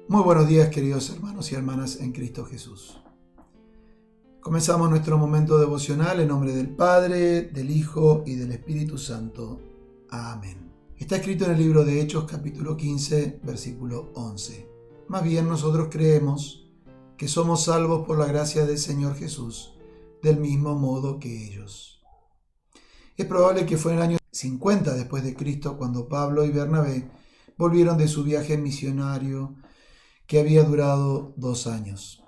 Muy buenos días, queridos hermanos y hermanas en Cristo Jesús. Comenzamos nuestro momento devocional en nombre del Padre, del Hijo y del Espíritu Santo. Amén. Está escrito en el libro de Hechos, capítulo 15, versículo 11. Más bien nosotros creemos que somos salvos por la gracia del Señor Jesús, del mismo modo que ellos. Es probable que fue en el año 50 después de Cristo cuando Pablo y Bernabé volvieron de su viaje misionario que había durado 2 años.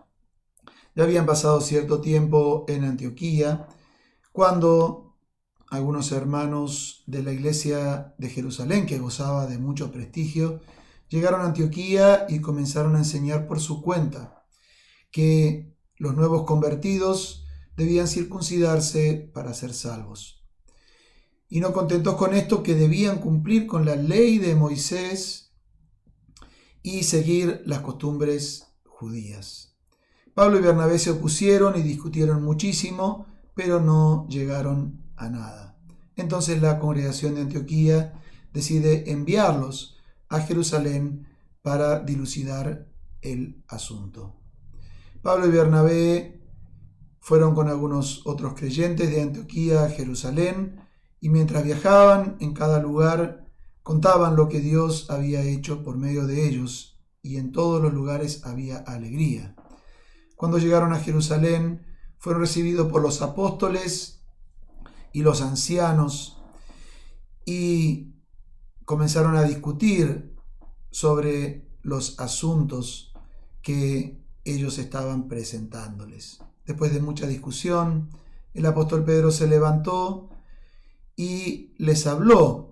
Ya habían pasado cierto tiempo en Antioquía cuando algunos hermanos de la iglesia de Jerusalén, que gozaba de mucho prestigio, llegaron a Antioquía y comenzaron a enseñar por su cuenta que los nuevos convertidos debían circuncidarse para ser salvos. Y no contentos con esto, que debían cumplir con la ley de Moisés y seguir las costumbres judías. Pablo y Bernabé se opusieron y discutieron muchísimo, pero no llegaron a nada. Entonces la congregación de Antioquía decide enviarlos a Jerusalén para dilucidar el asunto. Pablo y Bernabé fueron con algunos otros creyentes de Antioquía a Jerusalén, y mientras viajaban en cada lugar contaban lo que Dios había hecho por medio de ellos, y en todos los lugares había alegría. Cuando llegaron a Jerusalén, fueron recibidos por los apóstoles y los ancianos y comenzaron a discutir sobre los asuntos que ellos estaban presentándoles. Después de mucha discusión, el apóstol Pedro se levantó y les habló,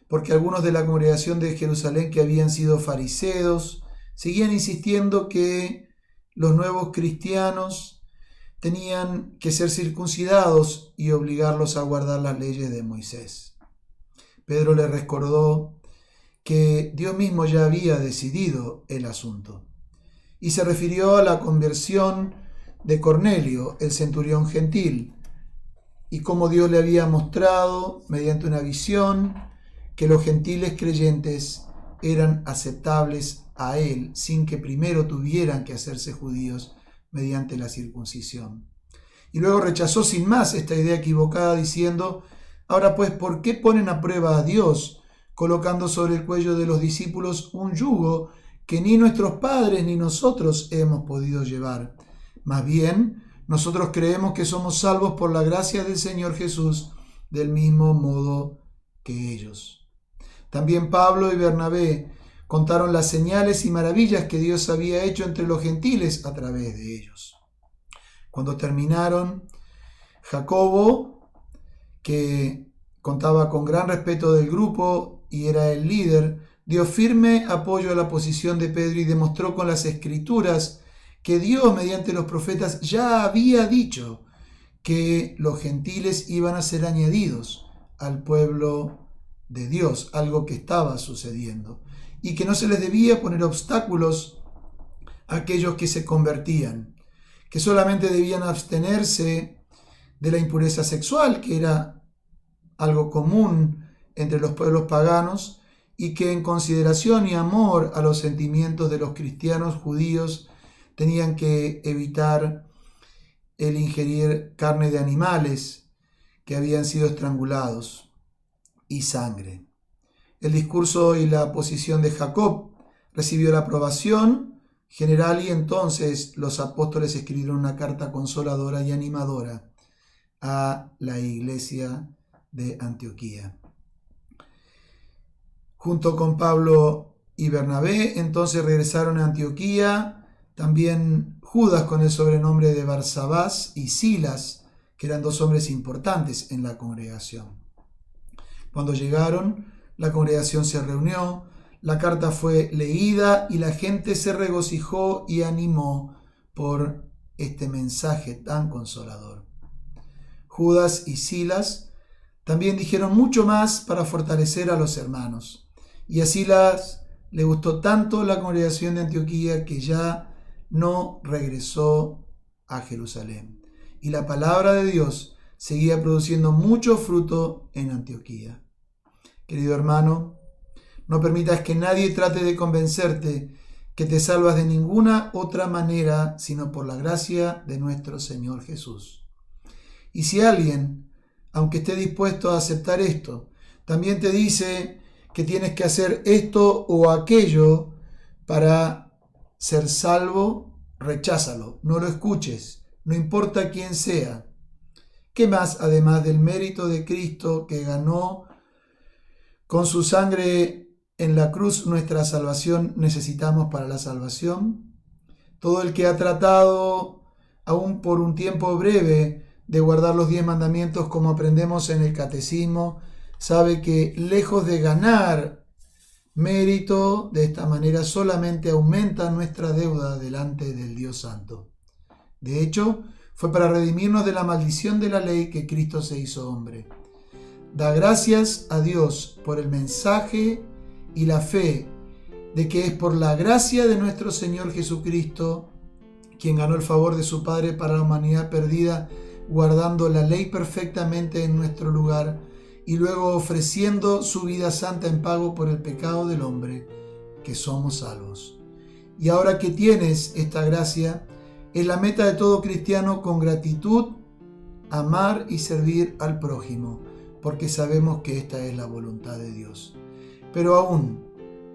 porque algunos de la congregación de Jerusalén, que habían sido fariseos, seguían insistiendo que los nuevos cristianos tenían que ser circuncidados y obligarlos a guardar las leyes de Moisés. Pedro les recordó que Dios mismo ya había decidido el asunto y se refirió a la conversión de Cornelio, el centurión gentil, y cómo Dios le había mostrado mediante una visión que los gentiles creyentes eran aceptables a él sin que primero tuvieran que hacerse judíos mediante la circuncisión. Y luego rechazó sin más esta idea equivocada diciendo: ahora pues, ¿por qué ponen a prueba a Dios colocando sobre el cuello de los discípulos un yugo que ni nuestros padres ni nosotros hemos podido llevar? Más bien, nosotros creemos que somos salvos por la gracia del Señor Jesús, del mismo modo que ellos. También Pablo y Bernabé contaron las señales y maravillas que Dios había hecho entre los gentiles a través de ellos. Cuando terminaron, Jacobo, que contaba con gran respeto del grupo y era el líder, dio firme apoyo a la posición de Pedro y demostró con las Escrituras que Dios, mediante los profetas, ya había dicho que los gentiles iban a ser añadidos al pueblo de Dios, algo que estaba sucediendo, y que no se les debía poner obstáculos a aquellos que se convertían, que solamente debían abstenerse de la impureza sexual, que era algo común entre los pueblos paganos, y que en consideración y amor a los sentimientos de los cristianos judíos tenían que evitar el ingerir carne de animales que habían sido estrangulados y sangre. El discurso y la posición de Jacob recibió la aprobación general y entonces los apóstoles escribieron una carta consoladora y animadora a la iglesia de Antioquía. Junto con Pablo y Bernabé, entonces regresaron a Antioquía también Judas con el sobrenombre de Barsabás y Silas, que eran 2 hombres importantes en la congregación. Cuando llegaron, la congregación se reunió, la carta fue leída y la gente se regocijó y animó por este mensaje tan consolador. Judas y Silas también dijeron mucho más para fortalecer a los hermanos. Y a Silas le gustó tanto la congregación de Antioquía que ya no regresó a Jerusalén. Y la palabra de Dios seguía produciendo mucho fruto en Antioquía. Querido hermano, no permitas que nadie trate de convencerte que te salvas de ninguna otra manera sino por la gracia de nuestro Señor Jesús. Y si alguien, aunque esté dispuesto a aceptar esto, también te dice que tienes que hacer esto o aquello para ser salvo, recházalo, no lo escuches, no importa quién sea. ¿Qué más, además del mérito de Cristo que ganó con su sangre en la cruz nuestra salvación, necesitamos para la salvación? Todo el que ha tratado, aún por un tiempo breve, de guardar los 10 mandamientos como aprendemos en el catecismo, sabe que lejos de ganar mérito, de esta manera solamente aumenta nuestra deuda delante del Dios Santo. De hecho, fue para redimirnos de la maldición de la ley que Cristo se hizo hombre. Da gracias a Dios por el mensaje y la fe de que es por la gracia de nuestro Señor Jesucristo quien ganó el favor de su Padre para la humanidad perdida, guardando la ley perfectamente en nuestro lugar y luego ofreciendo su vida santa en pago por el pecado del hombre, que somos salvos. Y ahora que tienes esta gracia, es la meta de todo cristiano con gratitud amar y servir al prójimo, porque sabemos que esta es la voluntad de Dios. Pero aún,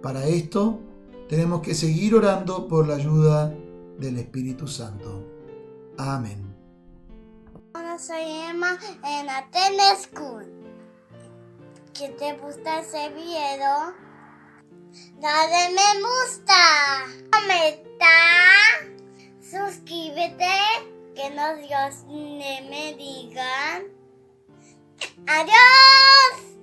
para esto, tenemos que seguir orando por la ayuda del Espíritu Santo. Amén. Hola, soy Emma en Athens School. ¿Qué te gusta ese video? Dale me gusta, comenta, suscríbete, que nos Dios me diga. Adiós.